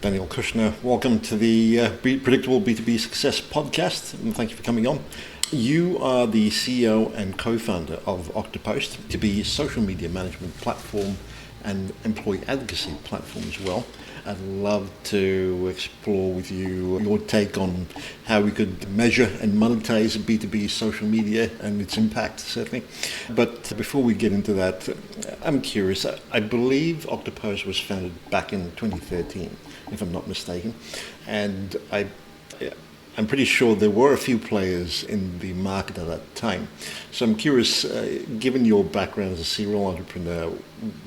Daniel Kushner, welcome to the Predictable B2B Success podcast, and thank you for coming on. You are the CEO and co-founder of Octopost, B2B social media management platform and employee advocacy platform as well. I'd love to explore with you your take on how we could measure and monetize B2B social media and its impact, certainly. But before we get into that, I'm curious. I believe Octopost was founded back in 2013, if I'm not mistaken. And I'm pretty sure there were a few players in the market at that time. So I'm curious, given your background as a serial entrepreneur,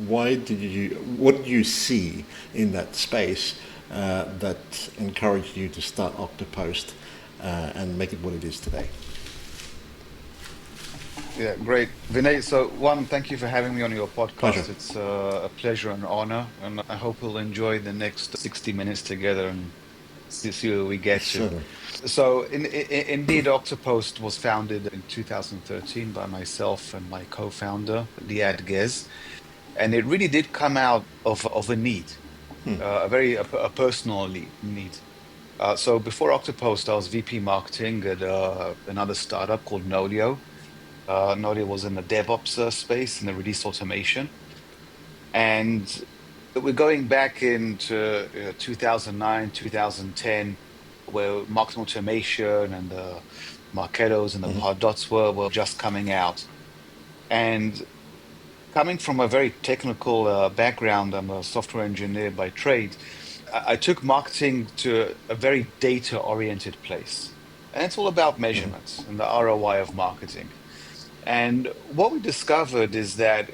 what did you see in that space that encouraged you to start Octopost and make it what it is today? Yeah, great. Vinay, so one, thank you for having me on your podcast. Pleasure. It's a pleasure and honor, and I hope we'll enjoy the next 60 minutes together and see where we get to. Certainly. So, indeed, Octopost was founded in 2013 by myself and my co-founder, Liad Gez, and it really did come out of a need, a personal need. So before Octopost, I was VP marketing at another startup called Nolio. Nolio was in the DevOps space, in the release automation. And we're going back into 2009, 2010, where marketing automation and the Marketos and the Pardots were just coming out. And coming from a very technical background, I'm a software engineer by trade, I took marketing to a very data-oriented place. And it's all about measurements and the ROI of marketing. And what we discovered is that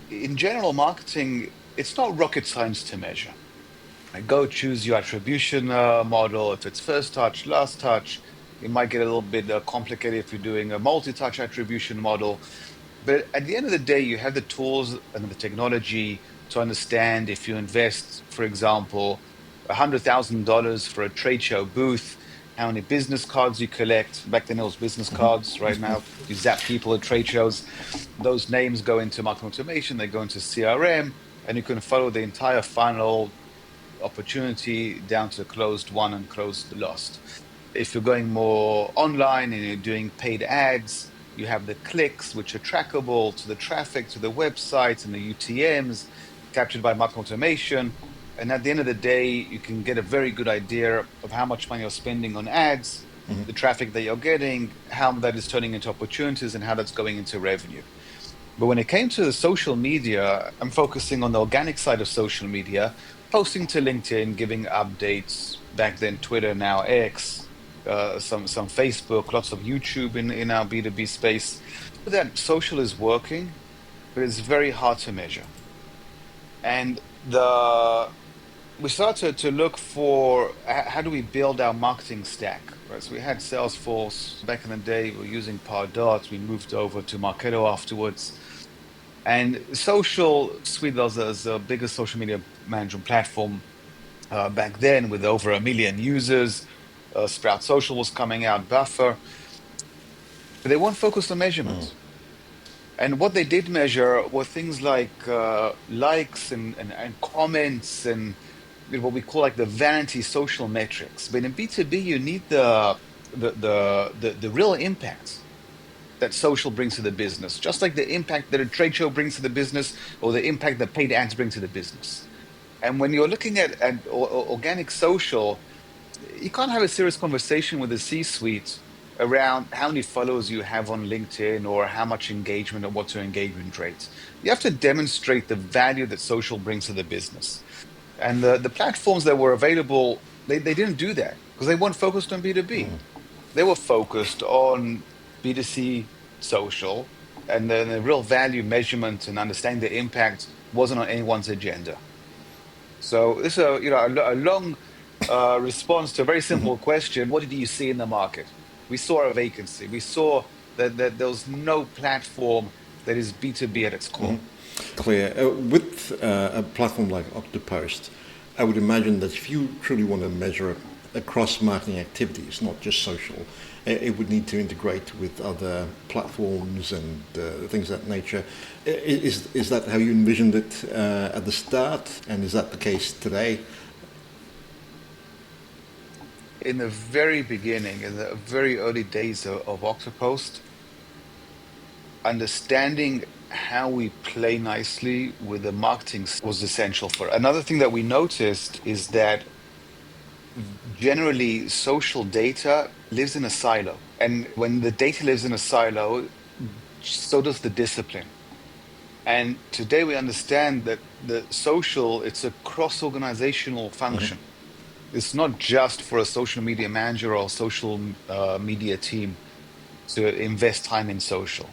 in general marketing, it's not rocket science to measure. Like, go choose your attribution model. If it's first touch, last touch, it might get a little bit complicated if you're doing a multi-touch attribution model. But at the end of the day, you have the tools and the technology to understand if you invest, for example, $100,000 for a trade show booth, how many business cards you collect. Back then it was business cards. Right now you zap people at trade shows. Those names go into marketing automation, they go into CRM, and you can follow the entire funnel opportunity down to closed won and closed lost. If you're going more online and you're doing paid ads, you have the clicks, which are trackable to the traffic, to the websites and the UTMs captured by marketing automation. And at the end of the day, you can get a very good idea of how much money you're spending on ads, the traffic that you're getting, how that is turning into opportunities, and how that's going into revenue. But when it came to the social media, I'm focusing on the organic side of social media, posting to LinkedIn, giving updates, back then Twitter, now X, some Facebook, lots of YouTube in our B2B space. That social is working, but it's very hard to measure. And we started to look for how do we build our marketing stack, right? So we had Salesforce back in the day. We were using Pardot. We moved over to Marketo afterwards. And Social Suite was the biggest social media management platform back then, with over 1 million users. Sprout Social was coming out, Buffer. But they weren't focused on measurements. And what they did measure were things like likes and comments and what we call like the vanity social metrics. But in B2B, you need the real impact that social brings to the business, just like the impact that a trade show brings to the business, or the impact that paid ads bring to the business. And when you're looking at organic social, you can't have a serious conversation with the C-suite around how many followers you have on LinkedIn or how much engagement or what's your engagement rate. You have to demonstrate the value that social brings to the business. And the platforms that were available, they didn't do that because they weren't focused on B2B. They were focused on B2C social, and then the real value measurement and understanding the impact wasn't on anyone's agenda. So this is a long response to a very simple question. What did you see in the market? We saw a vacancy. We saw that there was no platform that is B2B at its core. Clear. With a platform like Octopost, I would imagine that if you truly want to measure across marketing activities, not just social, it would need to integrate with other platforms and things of that nature. Is that how you envisioned it at the start, and is that the case today? in the very beginning, in the very early days of Octopost, understanding how we play nicely with the marketing was essential for it. Another thing that we noticed is that generally social data lives in a silo. And when the data lives in a silo, so does the discipline. And today we understand that the social, it's a cross-organizational function. It's not just for a social media manager or social media team to invest time in social.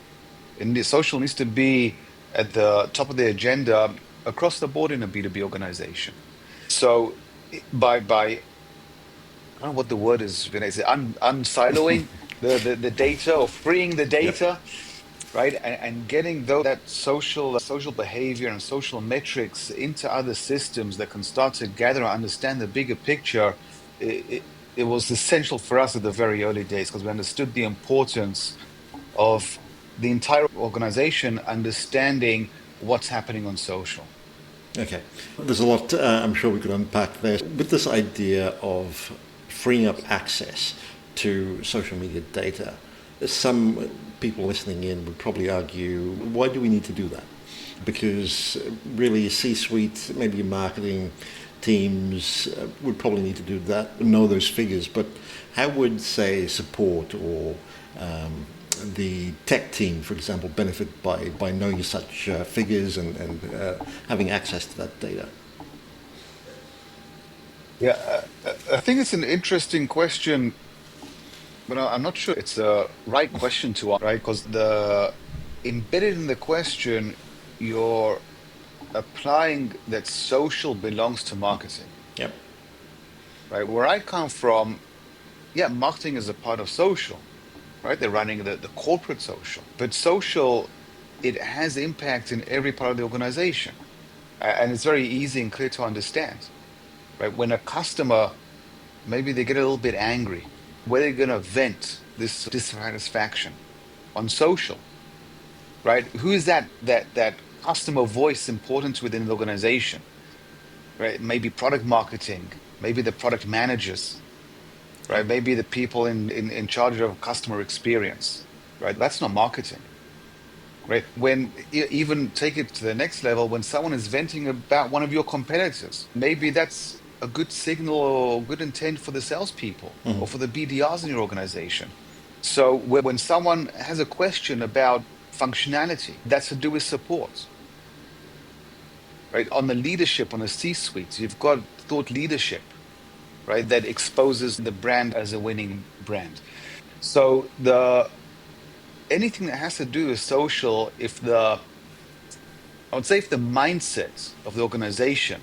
And the social needs to be at the top of the agenda across the board in a B2B organization. So by I don't know what the word is when I say unsiloing the data or freeing the Yep. data, right? And getting that social behavior and social metrics into other systems that can start to gather and understand the bigger picture. It was essential for us at the very early days because we understood the importance of the entire organization understanding what's happening on social. Okay. There's a lot I'm sure we could unpack there. With this idea of freeing up access to social media data, some people listening in would probably argue, why do we need to do that? Because really, C-suite, maybe your marketing teams would probably need to do that, know those figures. But how would, say, support or the tech team, for example, benefit by knowing such figures and having access to that data? Yeah, I think it's an interesting question, but I'm not sure it's a right question to ask, right? Because the embedded in the question, you're applying that social belongs to marketing, Yep. right? Where I come from, yeah, marketing is a part of social, right? They're running the corporate social, but social, it has impact in every part of the organization. And it's very easy and clear to understand, right? When a customer, maybe they get a little bit angry, where they're going to vent this dissatisfaction on social, right? Who is that customer voice important within the organization, right? Maybe product marketing, maybe the product managers, right? Maybe the people in charge of customer experience, right? That's not marketing, right? When even take it to the next level, when someone is venting about one of your competitors, maybe that's a good signal or good intent for the salespeople or for the BDRs in your organization. So when someone has a question about functionality, that's to do with support, right? On the leadership, on the C-suite, you've got thought leadership, right? That exposes the brand as a winning brand. So the anything that has to do with social, I would say if the mindset of the organization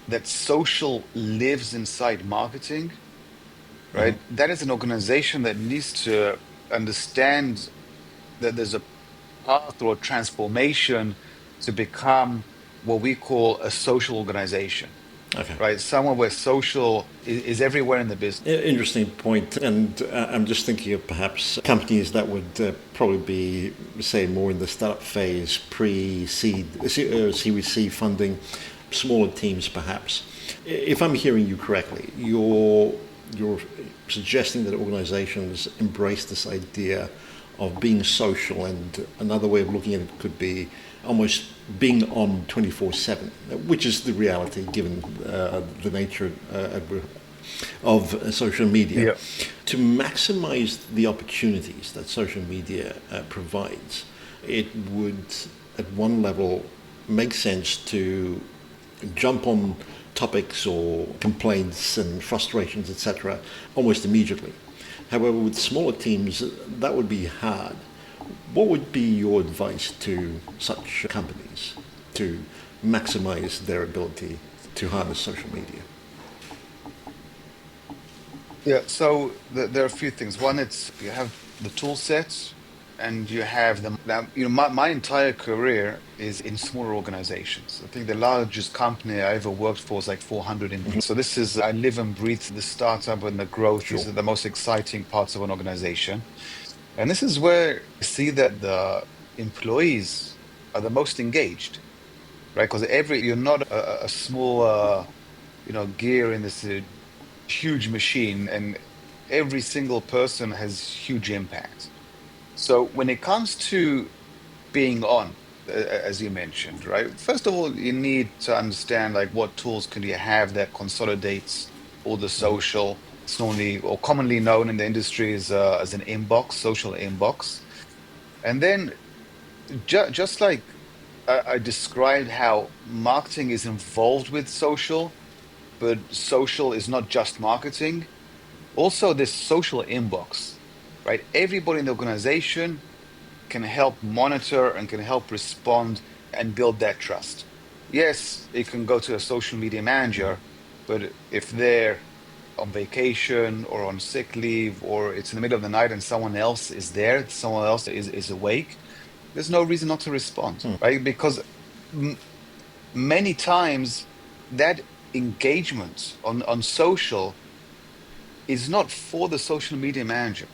that social lives inside marketing, right? That is an organization that needs to understand that there's a path or transformation to become what we call a social organization, Okay. right? Somewhere where social is everywhere in the business. Interesting point. And I'm just thinking of perhaps companies that would probably be, say, more in the startup phase, pre-seed, Series C funding, smaller teams perhaps. If I'm hearing you correctly, you're suggesting that organizations embrace this idea of being social, and another way of looking at it could be almost being on 24/7, which is the reality given the nature of social media, Yeah. to maximize the opportunities that social media provides. It would, at one level, make sense to jump on topics or complaints and frustrations, etc., almost immediately. However, with smaller teams, that would be hard. What would be your advice to such companies to maximize their ability to harness social media? Yeah, so there are a few things. One, it's you have the tool sets and you have them. Now, my entire career is in smaller organizations. I think the largest company I ever worked for was like 400 employees. So this is, I live and breathe the startup and the growth. These Sure. are the most exciting parts of an organization. And this is where I see that the employees are the most engaged, right? Because you're not a small, gear in this huge machine, and every single person has huge impact. So when it comes to being on, as you mentioned, right? First of all, you need to understand like what tools can you have that consolidates all the social. It's normally or commonly known in the industry as an inbox, social inbox. And then just like I described how marketing is involved with social, but social is not just marketing. Also, this social inbox, right? Everybody in the organization can help monitor and can help respond and build that trust. Yes, it can go to a social media manager, but if they're on vacation or on sick leave or it's in the middle of the night and someone else is there, someone else is awake, there's no reason not to respond, Hmm. right? Because m many times that engagement on social is not for the social media manager.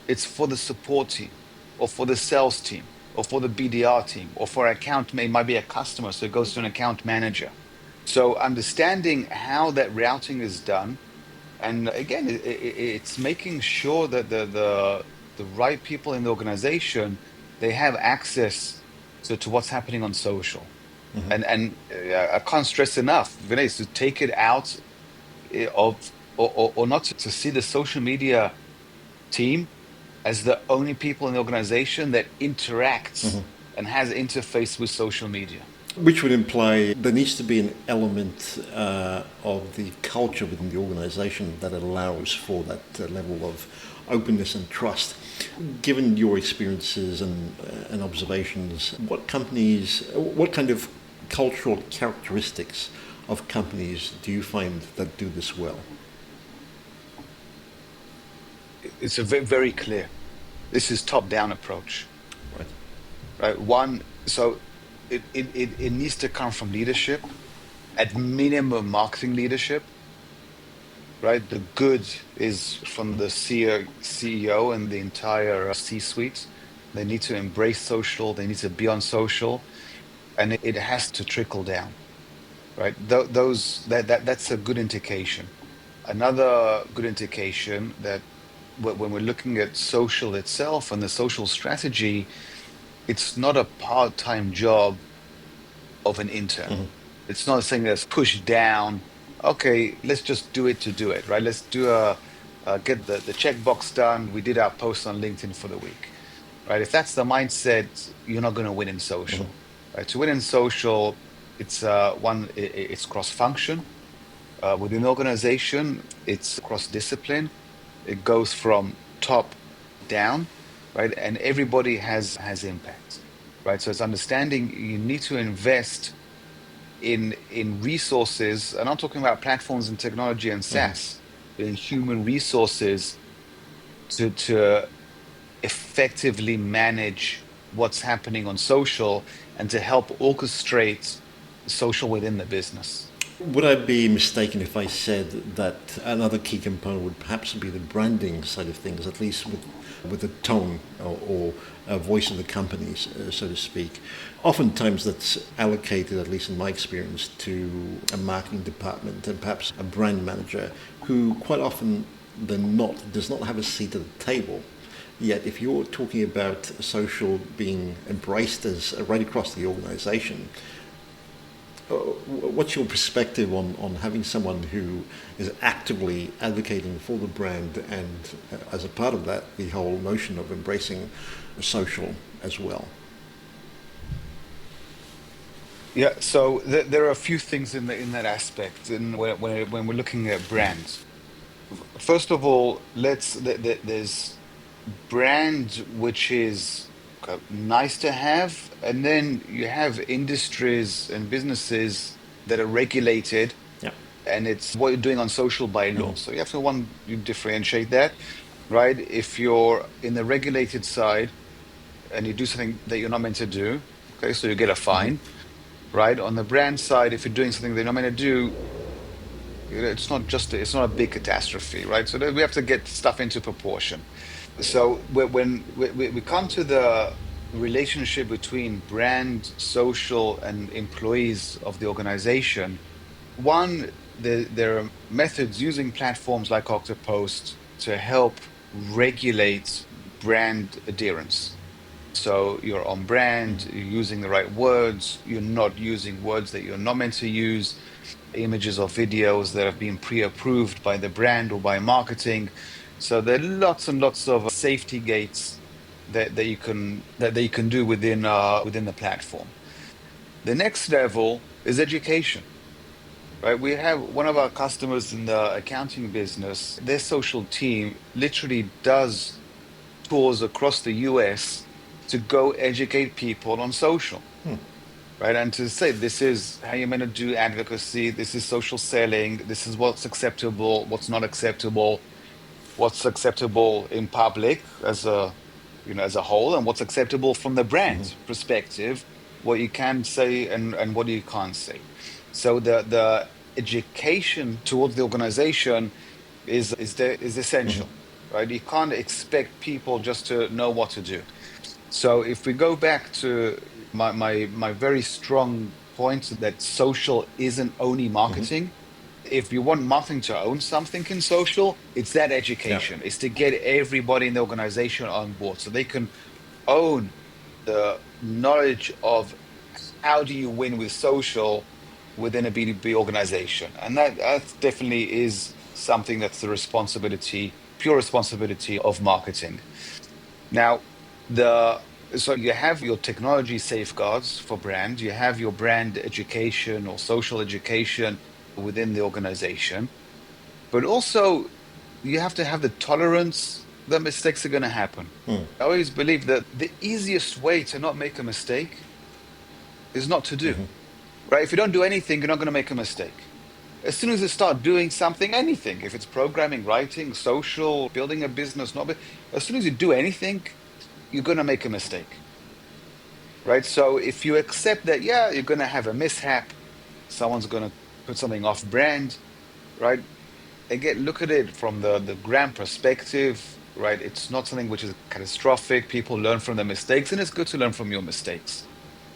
It's for the support team or for the sales team or for the BDR team or for account, it might be a customer, so it goes to an account manager. So understanding how that routing is done, and again, it's making sure that the right people in the organization, they have access to what's happening on social. And I can't stress enough, Vinay, is to take it out of or not to see the social media team as the only people in the organization that interacts and has interface with social media. Which would imply there needs to be an element of the culture within the organization that allows for that level of openness and trust. Given your experiences and observations, what kind of cultural characteristics of companies do you find that do this well? It's a very clear. This is top-down approach, Right. right? One, so it needs to come from leadership, at minimum marketing leadership, right? The good is from the CEO and the entire C-suite. They need to embrace social, they need to be on social, and it has to trickle down, right? That's a good indication. Another good indication that when we're looking at social itself and the social strategy, it's not a part-time job of an intern. It's not something that's pushed down. Okay, let's just do it to do it, right? Let's do a get the checkbox done. We did our post on LinkedIn for the week, right? If that's the mindset, you're not going to win in social, right? To win in social, it's it's cross-function within the organization. It's cross-discipline. It goes from top down, right? And everybody has impact, right? So it's understanding you need to invest in resources, and I'm talking about platforms and technology and SaaS, in human resources to effectively manage what's happening on social and to help orchestrate social within the business. Would I be mistaken if I said that another key component would perhaps be the branding side of things, at least with the tone or voice of the companies, so to speak? Oftentimes that's allocated, at least in my experience, to a marketing department and perhaps a brand manager who quite often does not have a seat at the table. Yet, if you're talking about social being embraced as right across the organization, what's your perspective on having someone who is actively advocating for the brand and as a part of that, the whole notion of embracing social as well? Yeah, so there are a few things in that aspect, and when we're looking at brands. First of all, there's brand which is nice to have, and then you have industries and businesses that are regulated, Yeah. and it's what you're doing on social by law. So you have to you differentiate that, right? If you're in the regulated side and you do something that you're not meant to do, okay, so you get a fine, right? On the brand side, if you're doing something that you're not meant to do, it's not a big catastrophe, right? So then we have to get stuff into proportion. So when we come to the relationship between brand, social, and employees of the organization, one, there are methods using platforms like Octopost to help regulate brand adherence. So you're on brand, Mhm. you're using the right words, you're not using words that you're not meant to use, images or videos that have been pre-approved by the brand or by marketing. So there are lots and lots of safety gates that you can do within the platform. The next level is education. Right, we have one of our customers in the accounting business. Their social team literally does tours across the US to go educate people on social, right? And to say this is how you're meant to do advocacy, this is social selling, this is what's acceptable, what's not acceptable, what's acceptable in public as a as a whole, and what's acceptable from the brand perspective, what you can say and what you can't say. So the education towards the organization is essential, right? You can't expect people just to know what to do. So if we go back to my very strong point that social isn't only marketing, if you want marketing to own something in social, it's that Yeah. education. It's to get everybody in the organization on board so they can own the knowledge of how do you win with social within a B2B organization. And that definitely is something that's the responsibility, pure responsibility of marketing. Now, the so you have your technology safeguards for brand, you have your brand education or social education within the organization, but also you have to have the tolerance that mistakes are going to happen. I always believe that the easiest way to not make a mistake is not to do, right? If you don't do anything, you're not going to make a mistake. As soon as you start doing something, anything, if it's programming, writing, social, building a business, not, as soon as you do anything, you're going to make a mistake, right? So if you accept that, yeah, you're going to have a mishap, someone's going to put something off brand, right? Again, look at it from the grand perspective, right? It's not something which is catastrophic. People learn from their mistakes, and it's good to learn from your mistakes.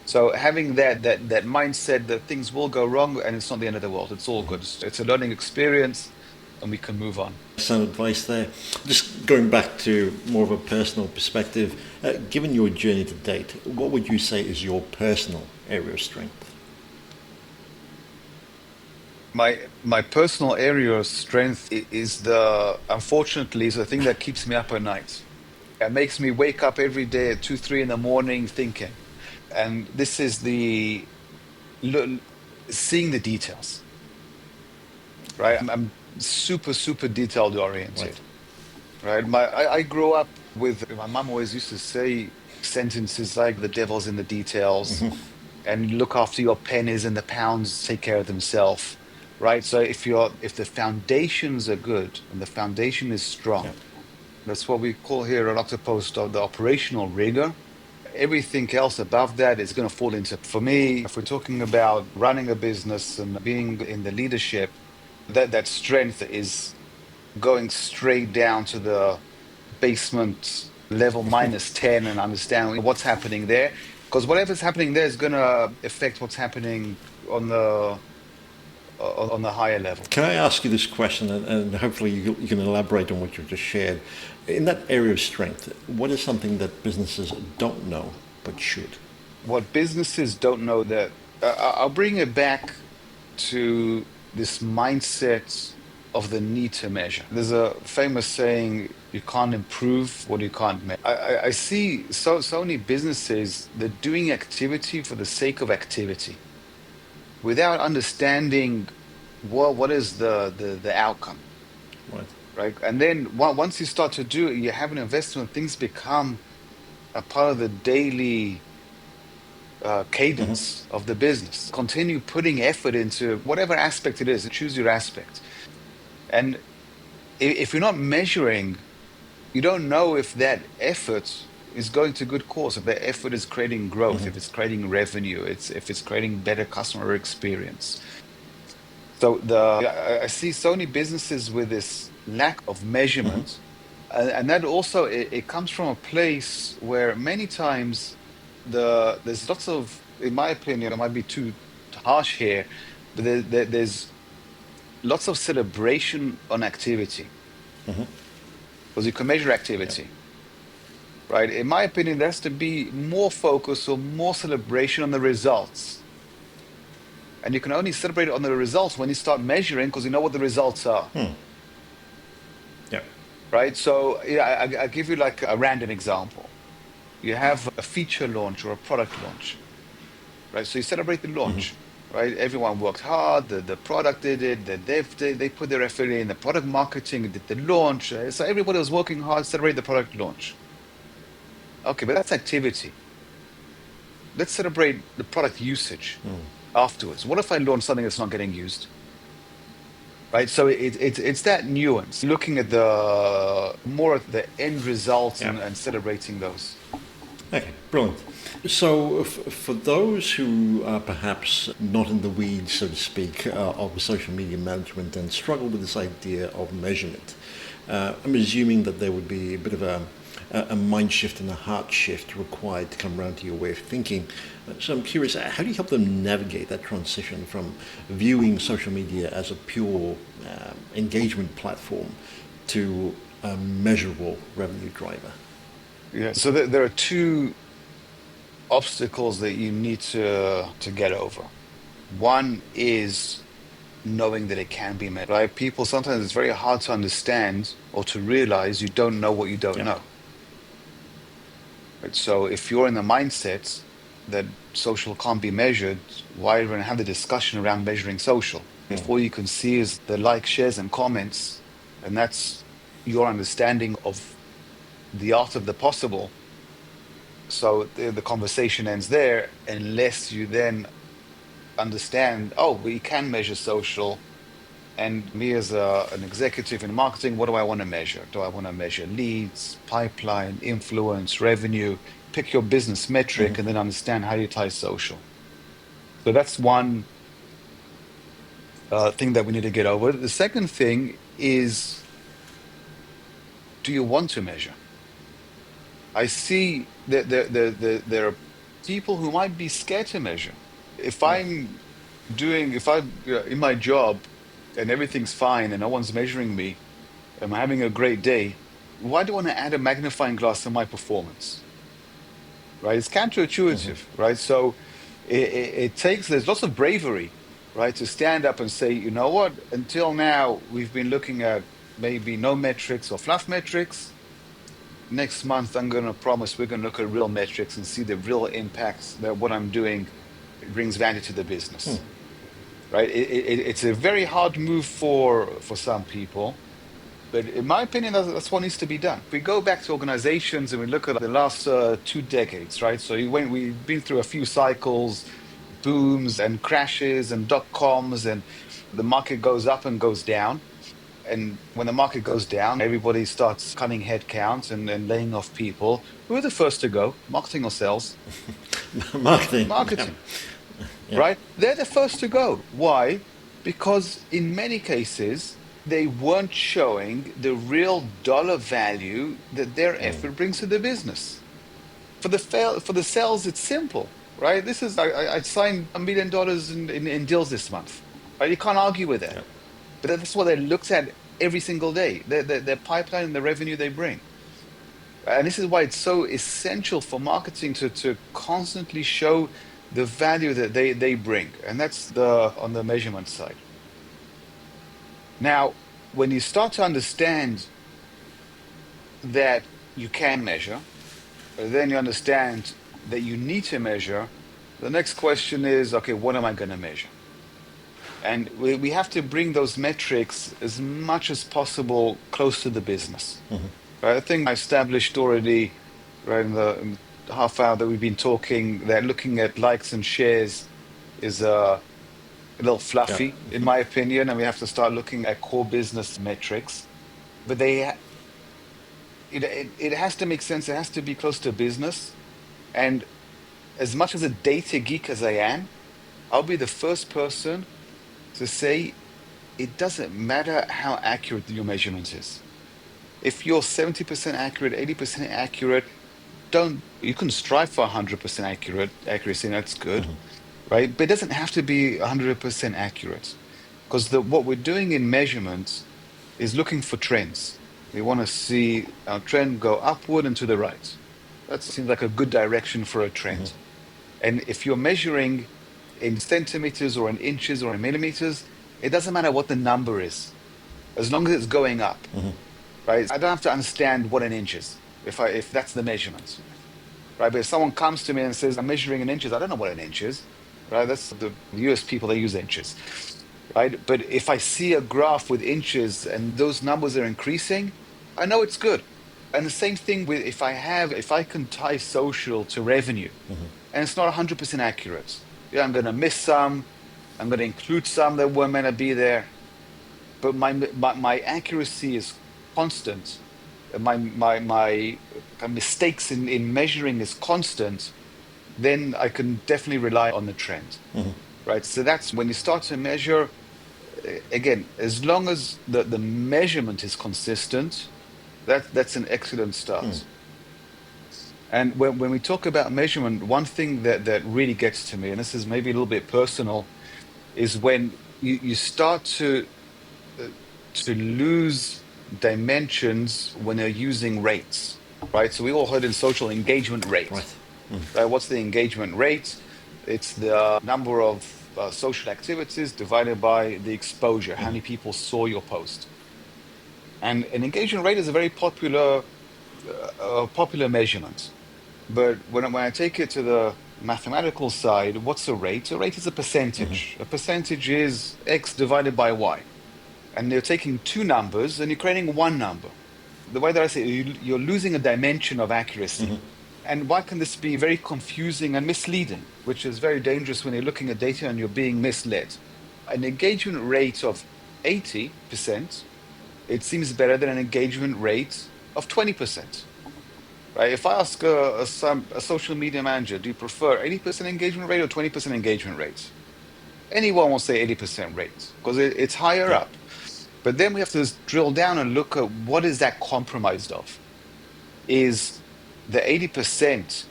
So having that mindset that things will go wrong and it's not the end of the world. It's all good. It's a learning experience, and we can move on. Some advice there. Just going back to more of a personal perspective, given your journey to date, what would you say is your personal area of strength? My personal area of strength is the unfortunately is the thing that keeps me up at night. It makes me wake up every day at 2, 3 in the morning thinking. And this is the lo- seeing the details, right? I'm super, super detailed Right. oriented, right? I grew up with my mom always used to say sentences like the devil's in the details and look after your pennies and the pounds take care of themselves, right? So if the foundations are good and the foundation is Yeah. strong, that's what we call here at Octopost of the operational rigor. Everything else above that is going to fall into. For me, if we're talking about running a business and being in the leadership, that strength is going straight down to the basement level minus 10 and understand what's happening there. Because whatever's happening there is going to affect what's happening on the higher level. Can I ask you this question, and hopefully you can elaborate on what you've just shared? In that area of strength, what is something that businesses don't know but should? What businesses don't know that I'll bring it back to this mindset of the need to measure. There's a famous saying, you can't improve what you can't measure. I see so many businesses that doing activity for the sake of activity without understanding what is the outcome, Right. right? And then once you start to do it, you have an investment, things become a part of the daily cadence of the business. Continue putting effort into whatever aspect it is, choose your aspect. And if you're not measuring, you don't know if that effort is going to good cause, if that effort is creating growth, if it's creating revenue, if it's creating better customer experience. So I see so many businesses with this lack of measurement, and that also it comes from a place where many times there's lots of, in my opinion, I might be too harsh here, but there's lots of celebration on activity, because you can measure Yeah. activity, right? In my opinion, there has to be more focus or more celebration on the results. And you can only celebrate on the results when you start measuring because you know what the results are, Yeah. right? So yeah, I give you like a random example. You have a feature launch or a product launch, right? So you celebrate the launch, right? Everyone worked hard, the product did it, the dev, they put their effort in, the product marketing did the launch. So everybody was working hard, celebrate the product launch. Okay, but that's activity. Let's celebrate the product usage afterwards. What if I launch something that's not getting used? Right. So it's that nuance, looking at the more at the end results Yeah. and celebrating those. Okay, brilliant. So, for those who are perhaps not in the weeds, so to speak, of social media management and struggle with this idea of measurement, I'm assuming that there would be a bit of a mind shift and a heart shift required to come around to your way of thinking. So, I'm curious, how do you help them navigate that transition from viewing social media as a pure engagement platform to a measurable revenue driver? Yeah. So there are two obstacles that you need to get over. One is knowing that it can be met. Right? People sometimes it's very hard to understand or to realize you don't know what you don't Yeah. know. Right? So if you're in the mindset that social can't be measured, why even have the discussion around measuring social? If all you can see is the likes, shares, and comments, and that's your understanding of the art of the possible. So the conversation ends there, unless you then understand, oh, we can measure social. And me as an executive in marketing, what do I want to measure? Do I want to measure leads, pipeline, influence, revenue? Pick your business metric and then understand how you tie social. So that's one thing that we need to get over. The second thing is, do you want to measure? I see that there are people who might be scared to measure. If Yeah. I'm if I'm in my job and everything's fine and no one's measuring me, I'm having a great day, why do I want to add a magnifying glass to my performance? Right? It's counterintuitive, right? So it takes, there's lots of bravery, right, to stand up and say, you know what, until now, we've been looking at maybe no metrics or fluff metrics. Next month, I'm going to promise we're going to look at real metrics and see the real impacts that what I'm doing brings value to the business. Right? It's a very hard move for some people, but in my opinion, that's what needs to be done. If we go back to organizations and we look at the last 2 decades, right? So we've been through a few cycles, booms and crashes and dot coms, and the market goes up and goes down. And when the market goes down, everybody starts cutting headcounts and laying off people. Who are the first to go? Marketing or sales? Marketing. Yeah. Marketing, Yeah. right? They're the first to go. Why? Because in many cases, they weren't showing the real dollar value that their effort brings to the business. For the sales, it's simple, right? This is I signed $1 million in deals this month, right? You can't argue with that. Yeah. But that's what they looked at every single day, their pipeline and the revenue they bring. And this is why it's so essential for marketing to constantly show the value that they bring. And that's on the measurement side. Now, when you start to understand that you can measure, then you understand that you need to measure, the next question is, okay, what am I going to measure? And we have to bring those metrics as much as possible close to the business. Right? I think I established already, right, in the half hour that we've been talking, that looking at likes and shares is a little Yeah. fluffy, in my opinion, and we have to start looking at core business metrics. But it has to make sense. It has to be close to business. And as much as a data geek as I am, I'll be the first person to say it doesn't matter how accurate your measurement is. If you're 70% accurate, 80% accurate, you can strive for 100% accuracy, and that's good, right? But it doesn't have to be 100% accurate. Because what we're doing in measurement is looking for trends. We want to see our trend go upward and to the right. That seems like a good direction for a trend. And if you're measuring in centimeters or in inches or in millimeters, it doesn't matter what the number is, as long as it's going up, right? I don't have to understand what an inch is if that's the measurement, right? But if someone comes to me and says, I'm measuring in inches, I don't know what an inch is, right? That's the US people, they use inches, right? But if I see a graph with inches and those numbers are increasing, I know it's good. And the same thing with if I can tie social to revenue and it's not 100% accurate. Yeah, I'm going to miss some, I'm going to include some that were meant to be there, but my accuracy is constant. My mistakes in measuring is constant, then I can definitely rely on the trend, right? So that's when you start to measure, again, as long as the measurement is consistent, that's an excellent start. And when we talk about measurement, one thing that really gets to me, and this is maybe a little bit personal, is when you start uh, to lose dimensions when you're using rates, right? So we all heard in social engagement rate, Right. right? What's the engagement rate? It's the number of social activities divided by the exposure, how many people saw your post. And an engagement rate is a very popular measurement. But when I take it to the mathematical side, what's a rate? A rate is a percentage. A percentage is X divided by Y. And you're taking two numbers and you're creating one number. The way that I say it, you're losing a dimension of accuracy. And why can this be very confusing and misleading, which is very dangerous when you're looking at data and you're being misled? An engagement rate of 80%, it seems better than an engagement rate of 20%. Right? If I ask a social media manager, do you prefer 80% engagement rate or 20% engagement rate? Anyone will say 80% rate because it's higher Yeah. up. But then we have to drill down and look at what is that comprised of? Is the 80%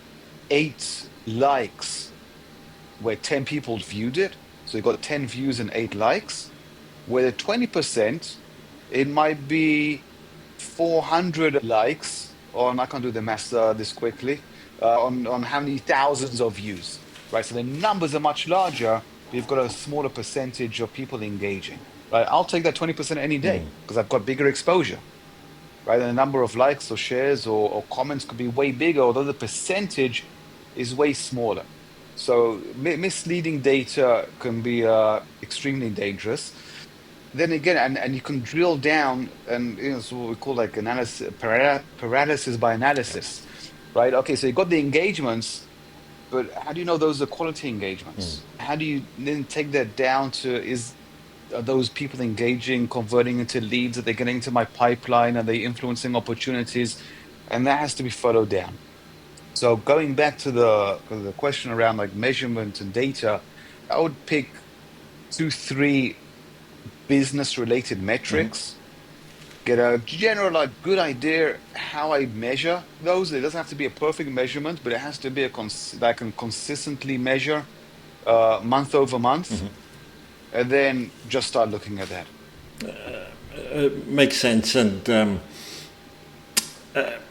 8 likes where 10 people viewed it? So you got 10 views and 8 likes. Where the 20%, it might be 400 likes on, I can't do the math this quickly, on how many thousands of views, right? So the numbers are much larger, but you've got a smaller percentage of people engaging, right? I'll take that 20% any day because I've got bigger exposure, right? And the number of likes or shares or comments could be way bigger, although the percentage is way smaller. So misleading data can be extremely dangerous. Then again, and you can drill down, and it's what we call like analysis, paralysis by analysis, right? Okay, so you got the engagements, but how do you know those are quality engagements? How do you then take that down to are those people engaging, converting into leads? Are they getting into my pipeline? Are they influencing opportunities? And that has to be followed down. So going back to the question around like measurement and data, I would pick 2, 3 business related metrics, get a general like good idea how I measure those. It doesn't have to be a perfect measurement, but it has to be that I can consistently measure month over month, and then just start looking at that. Makes sense. And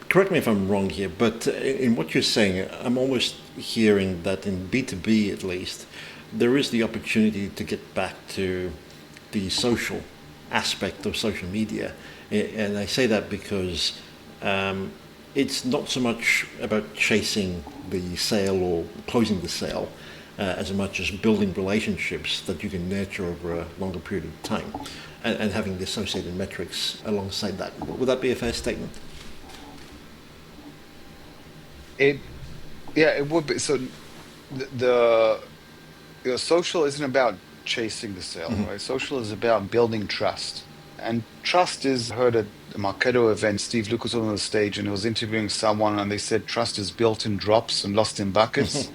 correct me if I'm wrong here, but in what you're saying, I'm almost hearing that in B2B at least, there is the opportunity to get back to the social aspect of social media. And I say that because it's not so much about chasing the sale or closing the sale as much as building relationships that you can nurture over a longer period of time and having the associated metrics alongside that. Would that be a fair statement? It Yeah, it would be. So social isn't about chasing the sale, right? Social is about building trust. And trust is heard at the Marketo event. Steve Lucas was on the stage and he was interviewing someone, and they said trust is built in drops and lost in buckets,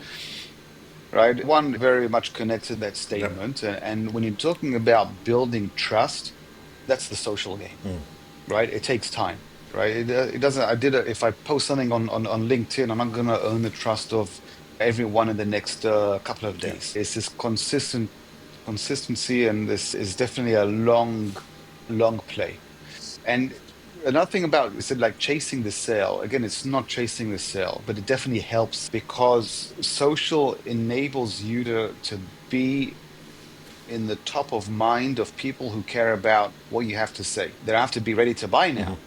right? One very much connected to that Yep. statement. And when you're talking about building trust, that's the social game, right? It takes time, right? It doesn't. If I post something on LinkedIn, I'm not going to earn the trust of everyone in the next couple of Yeah. days. It's this consistent consistency, and this is definitely a long play. And another thing about is it like chasing the sale. Again, it's not chasing the sale, but it definitely helps because social enables you to be in the top of mind of people who care about what you have to say. They don't have to be ready to buy now,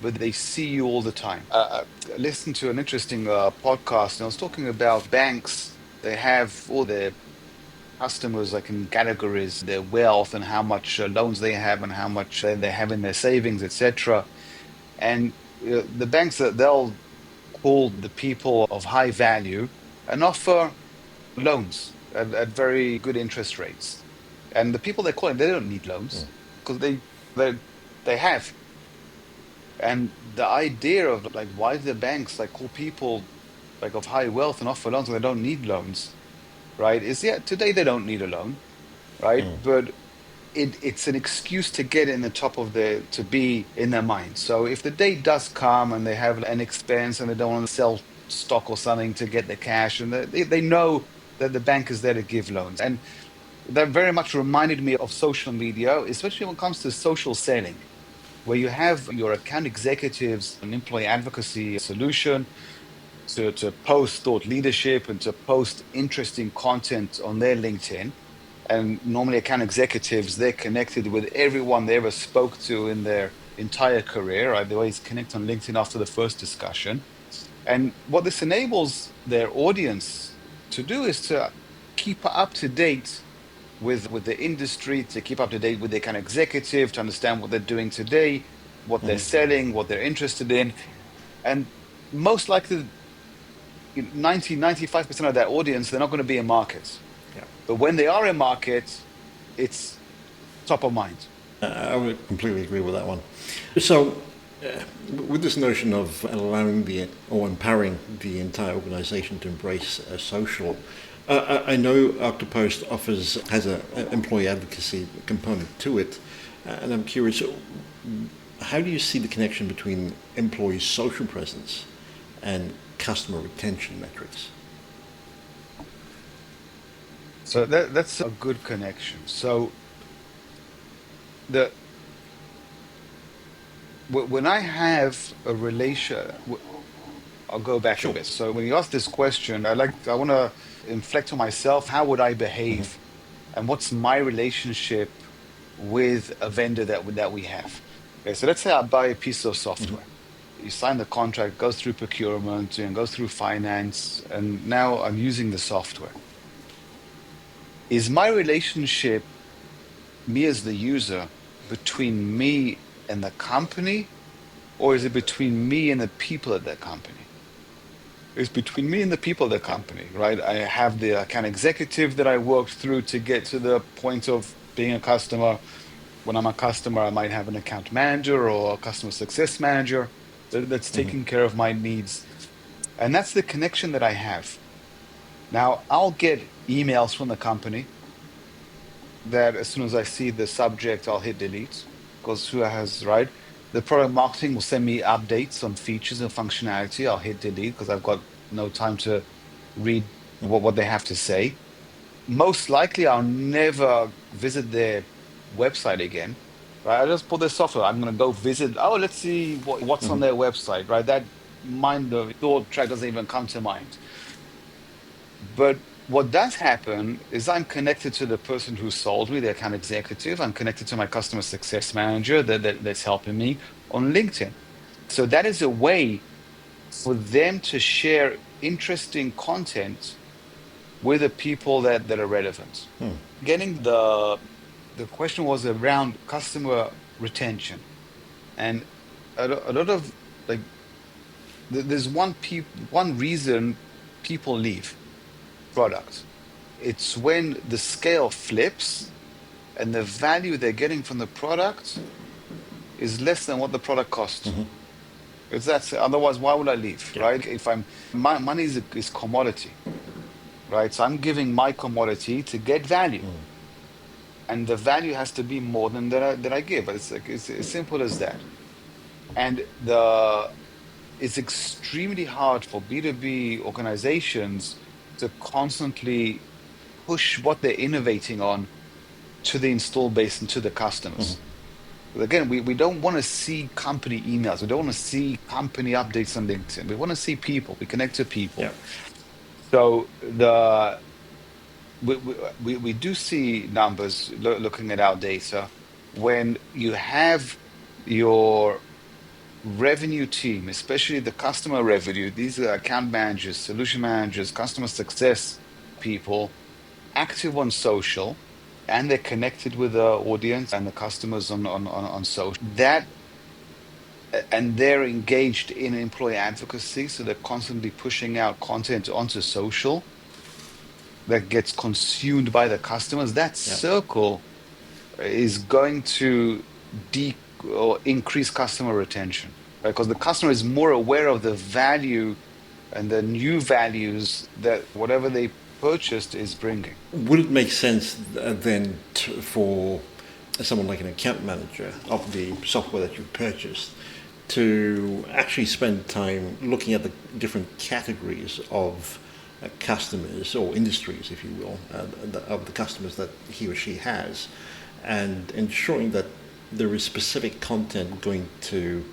but they see you all the time. I listened to an interesting podcast, and I was talking about banks. They have all their customers like in categories, their wealth and how much loans they have and how much they have in their savings, etc. And the banks that they'll call the people of high value and offer loans at very good interest rates. And the people they're calling, they don't need loans because they they have. And the idea of like why do the banks like call people like of high wealth and offer loans when they don't need loans, right? Is yeah, today they don't need a loan, right? But it's an excuse to get in the top of the to be in their mind. So if the day does come and they have an expense and they don't want to sell stock or something to get the cash, and they know that the bank is there to give loans. And that very much reminded me of social media, especially when it comes to social selling, where you have your account executives, an employee advocacy solution to post thought leadership and to post interesting content on their LinkedIn. And normally, account executives, they're connected with everyone they ever spoke to in their entire career, right? They always connect on LinkedIn after the first discussion. And what this enables their audience to do is to keep up to date with the industry, to keep up to date with their kind of executive, to understand what they're doing today, what they're selling, what they're interested in. And most likely, 95% of that audience, they're not going to be in market. Yeah. But when they are in market, it's top of mind. I would completely agree with that one. So, with this notion of allowing the or empowering the entire organization to embrace social, I know Octopost has an employee advocacy component to it, and I'm curious, how do you see the connection between employee social presence and customer retention metrics? So that's a good connection. So the when I have a relation, I'll go back a Sure. bit. So when you ask this question, I want to inflect on myself. How would I behave, and what's my relationship with a vendor that we have? Okay, so let's say I buy a piece of software. You sign the contract, goes through procurement, and goes through finance, and now I'm using the software. Is my relationship, me as the user, between me and the company, or is it between me and the people at that company? It's between me and the people at the company, right? I have the account executive that I worked through to get to the point of being a customer. When I'm a customer, I might have an account manager or a customer success manager that's taking care of my needs. And that's the connection that I have. Now, I'll get emails from the company that as soon as I see the subject, I'll hit delete because who has, right? The product marketing will send me updates on features and functionality. I'll hit delete because I've got no time to read what they have to say. Most likely, I'll never visit their website again, right? I just put the software. I'm going to go visit. Oh, let's see what's on their website, right? That mind the thought track doesn't even come to mind. But what does happen is I'm connected to the person who sold me, the account executive. I'm connected to my customer success manager that's helping me on LinkedIn. So that is a way for them to share interesting content with the people that are relevant. Getting the question was around customer retention, and a lot of like there's one reason people leave product. It's when the scale flips and the value they're getting from the product is less than what the product costs. It's that's otherwise, why would I leave, Yeah. right? If my money is commodity, right? So I'm giving my commodity to get value, and the value has to be more than that I give. But it's like it's as simple as that. And it's extremely hard for B2B organizations to constantly push what they're innovating on to the install base and to the customers. But again, we don't want to see company emails. We don't want to see company updates on LinkedIn. We want to see people. We connect to Yeah. people. So we do see numbers looking at our data when you have your revenue team, especially the customer revenue, these are account managers, solution managers, customer success people, active on social, and they're connected with the audience and the customers on social. And they're engaged in employee advocacy, so they're constantly pushing out content onto social that gets consumed by the customers. That Yeah. circle is going to or increase customer retention, right? Because the customer is more aware of the value and the new values that whatever they purchased is bringing. Would it make sense then for someone like an account manager of the software that you've purchased to actually spend time looking at the different categories of customers or industries, if you will, of the customers that he or she has, and ensuring that there is specific content going to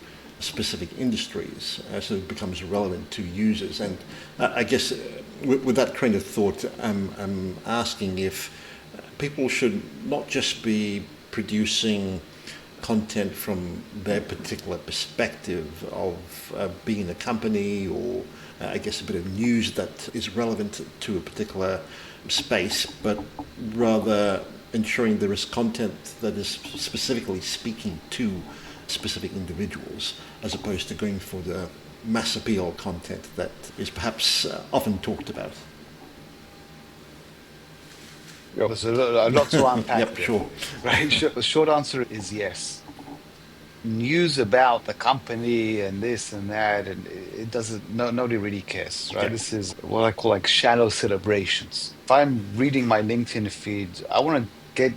specific industries so it becomes relevant to users? And I guess with that train of thought, I'm asking if people should not just be producing content from their particular perspective of being in a company, or I guess a bit of news that is relevant to a particular space, but rather ensuring there is content that is specifically speaking to specific individuals, as opposed to going for the mass appeal content that is perhaps often talked about. Yeah, there's a lot to unpack Yep, there, sure. right? The short answer is yes. News about the company and this and that, and it doesn't, nobody really cares, right? Yeah. This is what I call like shallow celebrations. If I'm reading my LinkedIn feed, I want to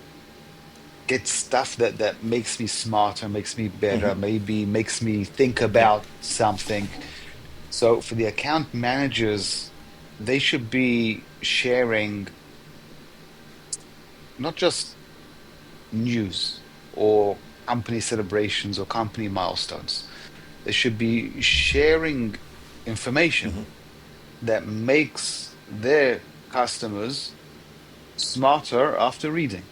get stuff that makes me smarter, makes me better, maybe makes me think Yep. about something. So for the account managers, they should be sharing not just news or company celebrations or company milestones. They should be sharing information that makes their customers smarter after reading,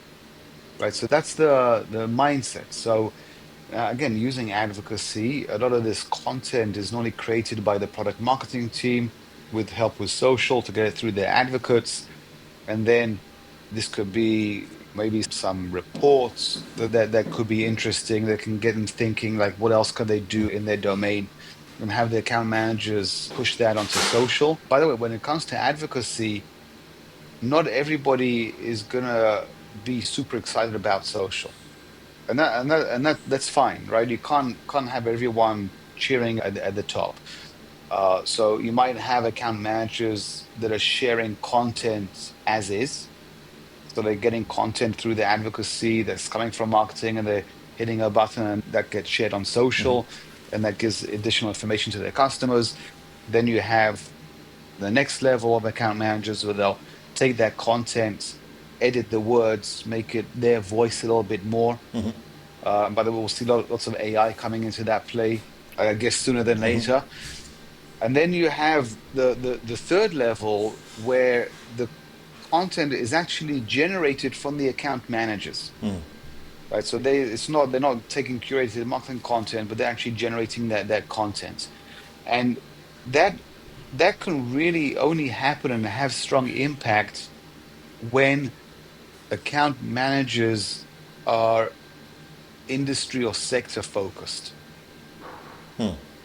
right? So that's the mindset. So again, using advocacy, a lot of this content is not only created by the product marketing team with help with social to get it through their advocates, and then this could be maybe some reports that could be interesting that can get them thinking like what else could they do in their domain, and have the account managers push that onto social. By the way, when it comes to advocacy, not everybody is gonna be super excited about social. That's fine, right? You can't have everyone cheering at the top. So you might have account managers that are sharing content as is. So they're getting content through the advocacy that's coming from marketing, and they're hitting a button and that gets shared on social, and that gives additional information to their customers. Then you have the next level of account managers where they'll take that content, edit the words, make it their voice a little bit more. By the way, we'll see lots of AI coming into that play, I guess sooner than later. And then you have the third level where the content is actually generated from the account managers, right? So they're not taking curated marketing content, but they're actually generating that content, and that that can really only happen and have strong impact when account managers are industry or sector focused.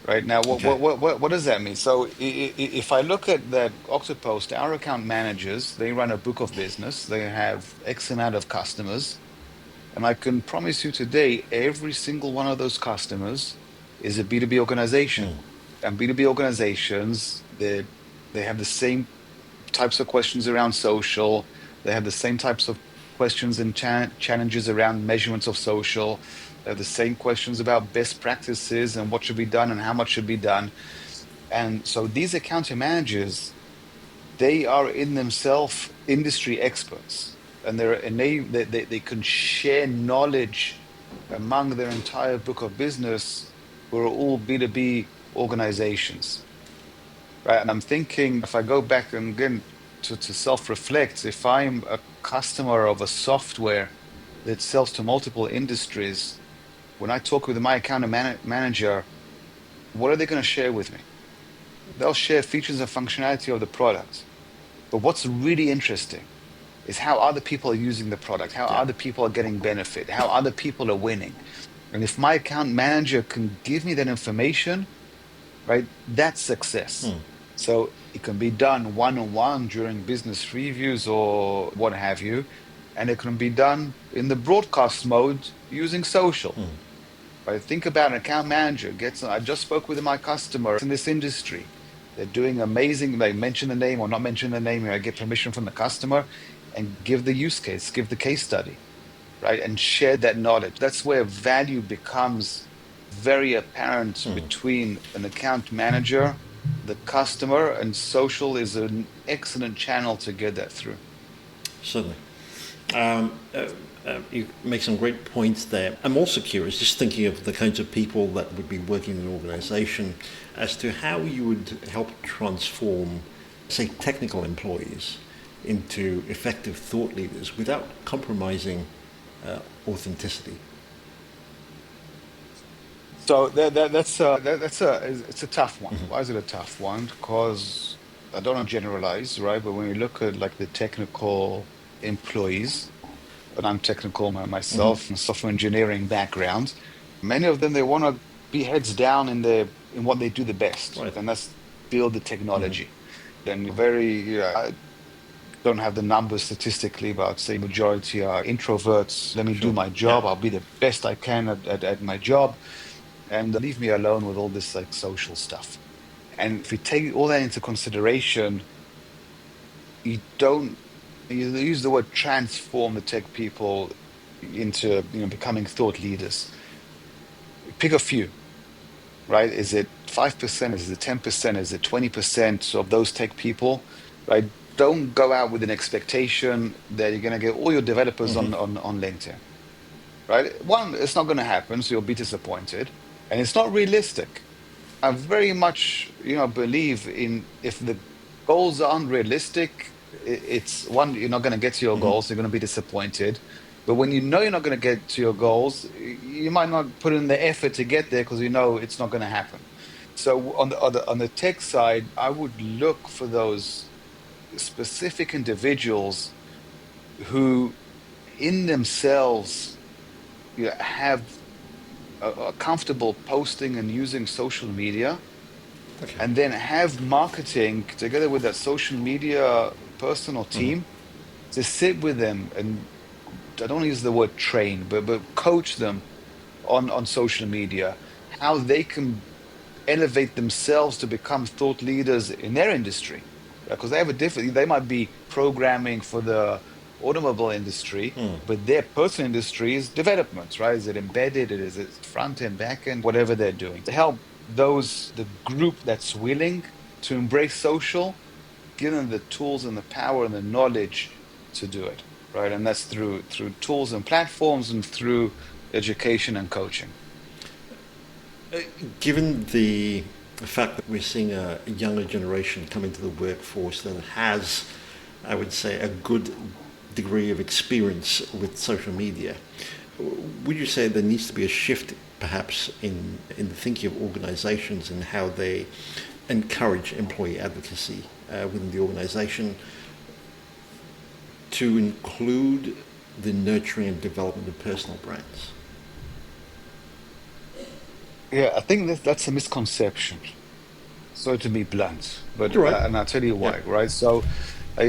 Right now, Okay. what does that mean? So if I look at that Octopost, our account managers, they run a book of business. They have X amount of customers. And I can promise you today, every single one of those customers is a B2B organization. And B2B organizations, they have the same types of questions around social. They have the same types of questions and challenges around measurements of social. They have the same questions about best practices and what should be done and how much should be done. And so these account managers, they are in themselves industry experts. and they can share knowledge among their entire book of business, who are all B2B organizations, right? And I'm thinking, if I go back and again to self-reflect, if I'm a customer of a software that sells to multiple industries, when I talk with my account manager, what are they going to share with me? They'll share features and functionality of the product. But what's really interesting is how other people are using the product, how Yeah. other people are getting benefit, how other people are winning. And if my account manager can give me that information, right, that's success. So it can be done one-on-one during business reviews or what have you, and it can be done in the broadcast mode using social. Right? Think about an account manager gets. I just spoke with my customer in this industry. They're doing amazing. They mention the name or not mention the name. I get permission from the customer and give the use case, give the case study, right? And share that knowledge. That's where value becomes very apparent between an account manager, the customer, and social is an excellent channel to get that through. Certainly. You make some great points there. I'm also curious, just thinking of the kinds of people that would be working in an organization, as to how you would help transform, say, technical employees into effective thought leaders without compromising authenticity. So it's a tough one. Why is it a tough one? Because I don't want to generalize, right? But when you look at like the technical employees, and I'm technical myself, and software engineering background, many of them they want to be heads down in what they do the best, Right. and that's build the technology. Then I don't have the numbers statistically, but I'd say majority are introverts. Let me do Sure. my Yeah. job. I'll be the best I can at my job and leave me alone with all this like social stuff. And if you take all that into consideration, you don't you use the word transform the tech people into becoming thought leaders. Pick a few, right? Is it 5%? Is it 10%? Is it 20% of those tech people, right? Don't go out with an expectation that you're going to get all your developers on LinkedIn, right? One, it's not going to happen, so you'll be disappointed, and it's not realistic. I very much, believe in if the goals are unrealistic, it's one, you're not going to get to your goals, you're going to be disappointed. But when you know you're not going to get to your goals, you might not put in the effort to get there because you know it's not going to happen. So on the tech side, I would look for those specific individuals who, in themselves, have are comfortable posting and using social media, Okay. and then have marketing together with that social media personal team to sit with them and I don't use the word train, but coach them on social media, how they can elevate themselves to become thought leaders in their industry. Because they have they might be programming for the automobile industry, but their personal industry is development, right? Is it embedded? Is it front end, back end, whatever they're doing. To help the group that's willing to embrace social, give them the tools and the power and the knowledge to do it, right? And that's through tools and platforms and through education and coaching. Given the fact that we're seeing a younger generation come into the workforce that has, I would say, a good degree of experience with social media, would you say there needs to be a shift perhaps in the thinking of organizations and how they encourage employee advocacy within the organization to include the nurturing and development of personal brands? Yeah, I think that's a misconception. So to be blunt, but You're right. and I'll tell you Yeah. why, right? So I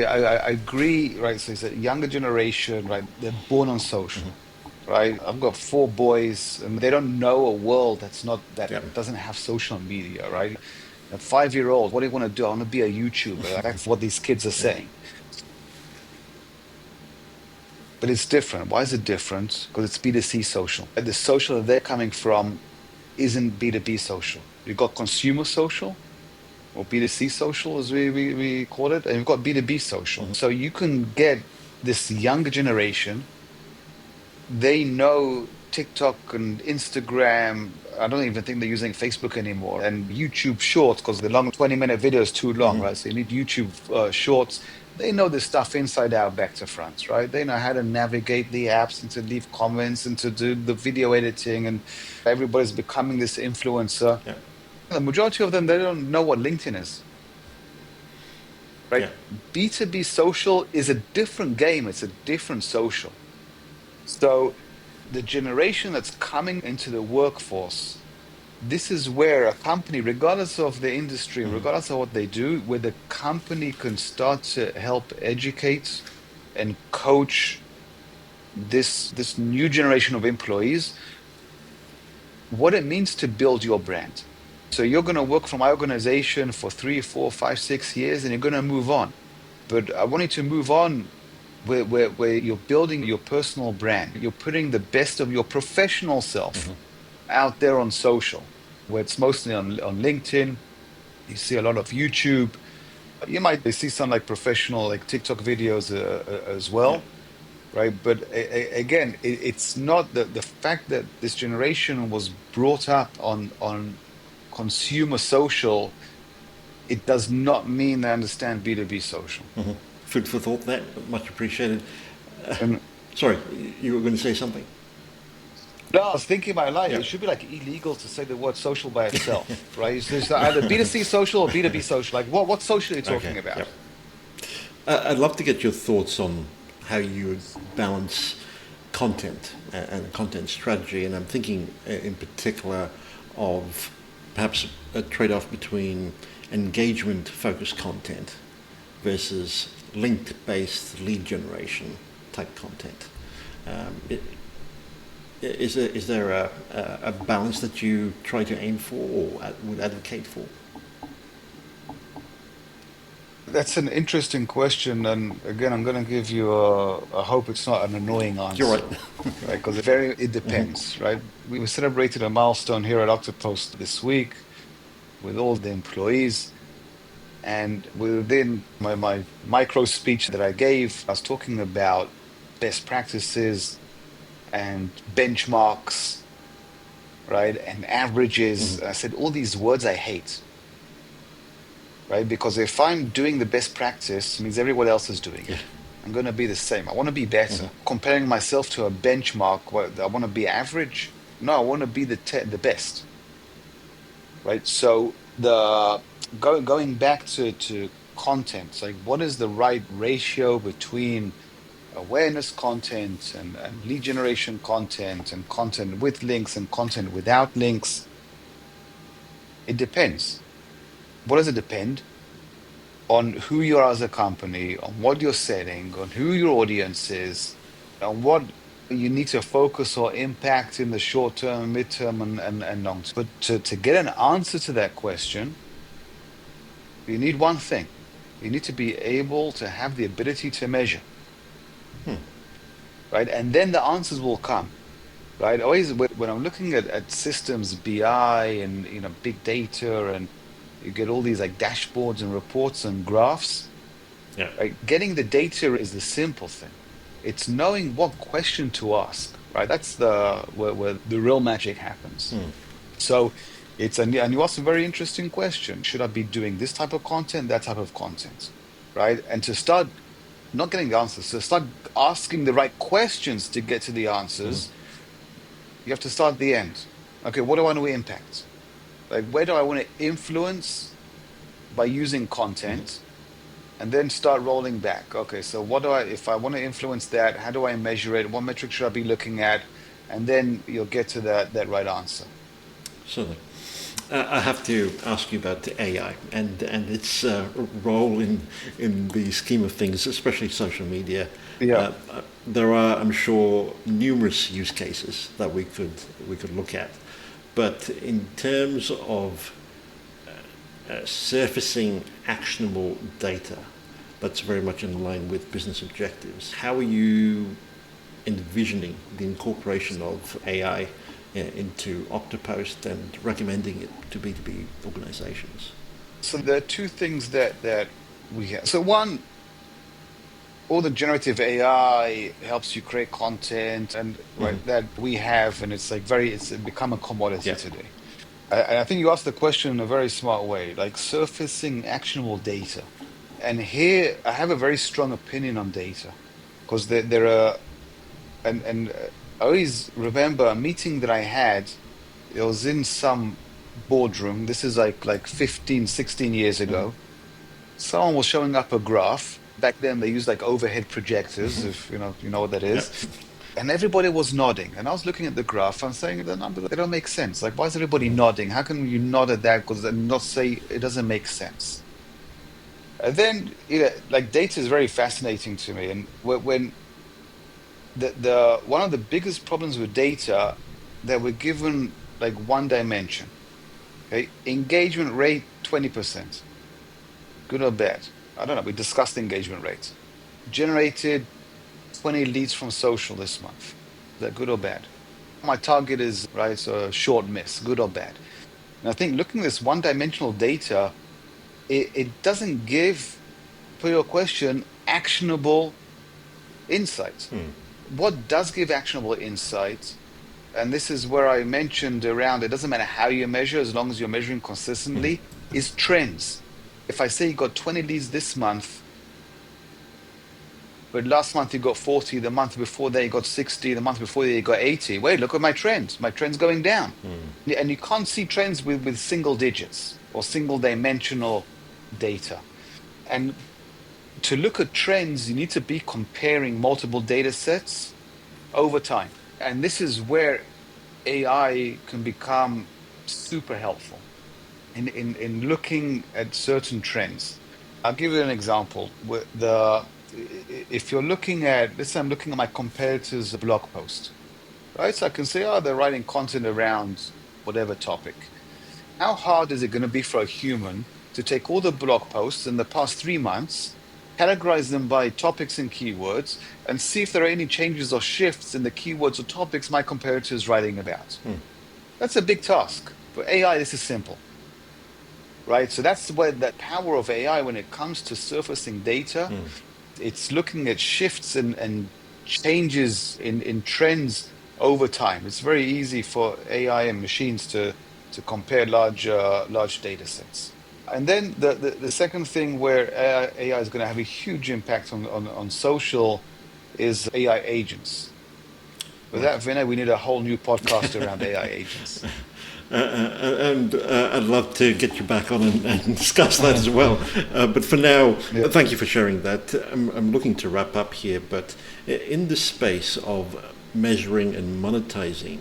agree, right? So it's a younger generation, right? They're born on social, right? I've got four boys, and they don't know a world that Yeah. doesn't have social media, right? A 5-year-old, what do you want to do? I want to be a YouTuber. That's what these kids are Yeah. saying. But it's different. Why is it different? Because it's B2C social. And the social that they're coming from isn't B2B social. You've got consumer social, or B2C social, as we call it, and you've got B2B social. So you can get this younger generation, they know TikTok and Instagram. I don't even think they're using Facebook anymore. And YouTube Shorts, because the long 20-minute video is too long, right? So you need YouTube Shorts. They know this stuff inside out, back to front, right? They know how to navigate the apps and to leave comments and to do the video editing. And everybody's becoming this influencer. Yeah. The majority of them, they don't know what LinkedIn is, right? Yeah. B2B social is a different game. It's a different social. So the generation that's coming into the workforce, this is where a company, regardless of the industry, regardless of what they do, where the company can start to help educate and coach this new generation of employees what it means to build your brand. So you're going to work for my organization for 3, 4, 5, 6 years, and you're going to move on. But I want you to move on where you're building your personal brand. You're putting the best of your professional self out there on social, where it's mostly on LinkedIn. You see a lot of YouTube. You might see some like professional like TikTok videos as Yeah. well, right? But again, it's not the fact that this generation was brought up on consumer social. It does not mean they understand B2B social. Food for thought there. Much appreciated. And Sorry, you were going to say something? no, I was thinking about like Yeah. it should be like illegal to say the word social by itself, right? So it's either B2C social or B2B social. Like what social are you talking Okay. about? Yep. I'd love to get your thoughts on how you would balance content and content strategy, and I'm thinking in particular of perhaps a trade-off between engagement-focused content versus linked-based lead generation type content. Is there a balance that you try to aim for or would advocate for? That's an interesting question, and again, I'm going to give you I hope it's not an annoying You're answer, right. right? Because it depends, right? We celebrated a milestone here at Octopost this week with all the employees, and within my micro speech that I gave, I was talking about best practices and benchmarks, right? And averages. I said all these words I hate, right? Because if I'm doing the best practice, it means everyone else is doing Yeah. it. I'm going to be the same. I want to be better. Comparing myself to a benchmark, what, I want to be average? No, I want to be the best, right? So going back to content, like what is the right ratio between awareness content and lead generation content and content with links and content without links? It depends. What does it depend? On who you are as a company, on what you're selling, on who your audience is, on what you need to focus or impact in the short term, midterm, and long term. But to get an answer to that question, you need one thing. You need to be able to have the ability to measure, right? And then the answers will come, right? Always when I'm looking at systems, BI and big data, and you get all these like dashboards and reports and graphs, Yeah. right? Getting the data is the simple thing. It's knowing what question to ask, right? That's where the real magic happens. So and you asked a very interesting question. Should I be doing this type of content, that type of content, right? And to start not getting the answers, to start asking the right questions to get to the answers, you have to start at the end. Okay, what do I want to impact? Like, where do I want to influence by using content? And then start rolling back. Okay, so if I want to influence that, how do I measure it? What metrics should I be looking at? And then you'll get to that right answer. Certainly. I have to ask you about AI and its role in the scheme of things, especially social media. Yeah. There are, I'm sure, numerous use cases that we could look at, but in terms of surfacing actionable data that's very much in line with business objectives, how are you envisioning the incorporation of AI into Octopost and recommending it to B2B organizations? So there are two things that we have. So one, all the generative AI helps you create content and right that we have, and it's like it's become a commodity Yeah. today. I think you asked the question in a very smart way, like surfacing actionable data. And here I have a very strong opinion on data because there are, and I always remember a meeting that I had. It was in some boardroom. This is like 15, 16 years ago. Someone was showing up a graph. Back then they used like overhead projectors, if you know what that Yeah. is. And everybody was nodding. And I was looking at the graph and saying the numbers, they don't make sense. Like, why is everybody nodding? How can you nod at that? Because then not say it doesn't make sense. And then, like data is very fascinating to me. And when the one of the biggest problems with data that we're given like one dimension, okay, engagement rate 20%, good or bad? I don't know. We discussed engagement rates. Generated 20 leads from social this month. Is that good or bad? My target is right, so a short miss, good or bad. And I think looking at this one-dimensional data, it doesn't give, for your question, actionable insights. What does give actionable insights, and this is where I mentioned around, it doesn't matter how you measure, as long as you're measuring consistently, is trends. If I say you got 20 leads this month, but last month you got 40, the month before that you got 60, the month before that you got 80. Wait, look at my trend. My trend's going down. And you can't see trends with single digits or single dimensional data. And to look at trends, you need to be comparing multiple data sets over time. And this is where AI can become super helpful in looking at certain trends. I'll give you an example. If you're looking at, let's say I'm looking at my competitors' blog post, right? So I can say, oh, they're writing content around whatever topic. How hard is it going to be for a human to take all the blog posts in the past 3 months, categorize them by topics and keywords, and see if there are any changes or shifts in the keywords or topics my competitor is writing about? That's a big task. For AI, this is simple, right? So that's where that power of AI when it comes to surfacing data, it's looking at shifts and changes in trends over time. It's very easy for AI and machines to compare large data sets. And then the second thing where AI is going to have a huge impact on social is AI agents. With Right. that, Vinay, we need a whole new podcast around AI agents. And I'd love to get you back on and discuss that as well. But for now, Yeah. thank you for sharing that. I'm looking to wrap up here, but in the space of measuring and monetizing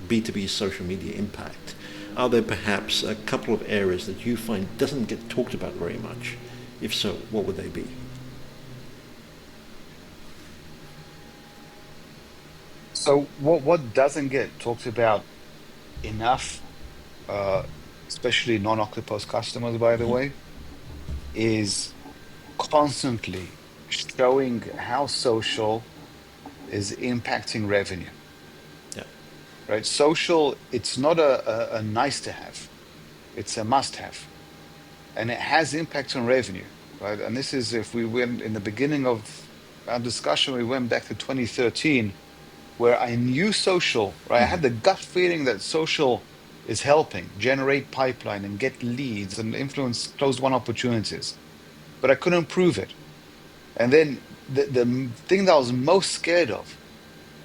B2B social media impact, are there perhaps a couple of areas that you find doesn't get talked about very much? If so, what would they be? So what doesn't get talked about enough, uh, especially non-Octopus customers, by the way, is constantly showing how social is impacting revenue, Yeah. right? Social, it's not a nice to have, it's a must have. And it has impact on revenue, right? And this is if we went in the beginning of our discussion, we went back to 2013, where I knew social, right? I had the gut feeling that social is helping generate pipeline and get leads and influence closed won opportunities, but I couldn't prove it. And then the thing that I was most scared of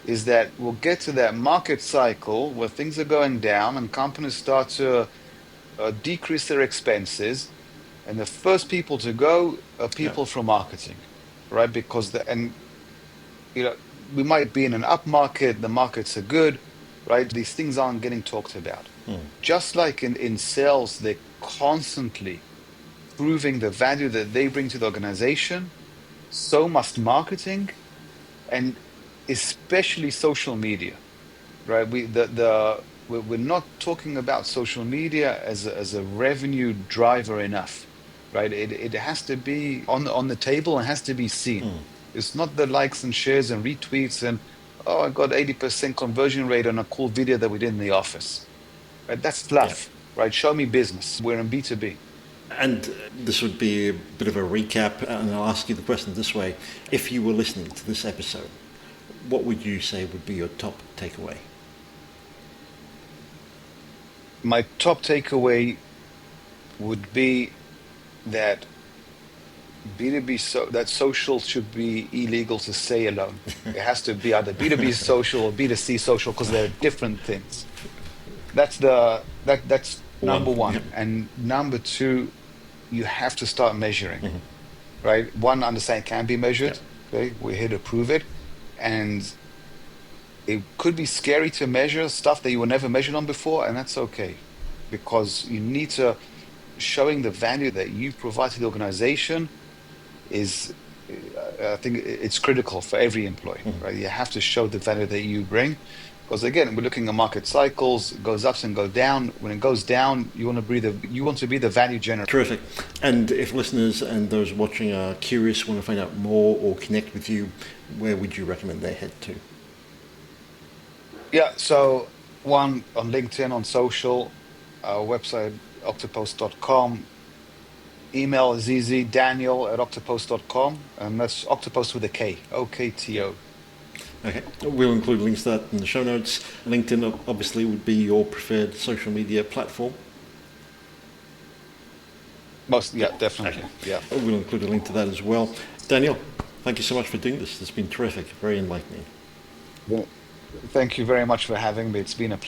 is that we'll get to that market cycle where things are going down and companies start to decrease their expenses. And the first people to go are Yeah. people from marketing, right? Because and you know, we might be in an up market, the markets are good, right? These things aren't getting talked about. Just like in sales, they're constantly proving the value that they bring to the organization, so must marketing and especially social media, right? We're not talking about social media as a revenue driver enough, right? It has to be on the table and has to be seen. It's not the likes and shares and retweets and oh, I got 80% conversion rate on a cool video that we did in the office. Right? That's Yeah. fluff, right? Show me business. We're in B2B. And this would be a bit of a recap, and I'll ask you the question this way. If you were listening to this episode, what would you say would be your top takeaway? My top takeaway would be that B2B, that social should be illegal to say alone. It has to be either B2B social or B2C social, because they're different things. That's number one. Yeah. And number two, you have to start measuring, Mm-hmm. right? One, understand it can be measured. Yeah. Okay, we're here to prove it. And it could be scary to measure stuff that you were never measured on before, and that's okay, because you need to showing the value that you provide to the organization is, I think it's critical for every employee, right? You have to show the value that you bring, because again, we're looking at market cycles. It goes up and goes down. When it goes down, you want to be the value generator. Terrific. And if listeners and those watching are curious, want to find out more or connect with you, where would you recommend they head to? Yeah, so one, on LinkedIn, on social, our website, octopost.com. Email is easy, daniel@octopost.com, and that's Octopost with a K, OKTO. Okay, we'll include links to that in the show notes. LinkedIn obviously would be your preferred social media platform. Yeah, definitely. Okay. Yeah. We'll include a link to that as well. Daniel, thank you so much for doing this. It's been terrific, very enlightening. Well, thank you very much for having me. It's been a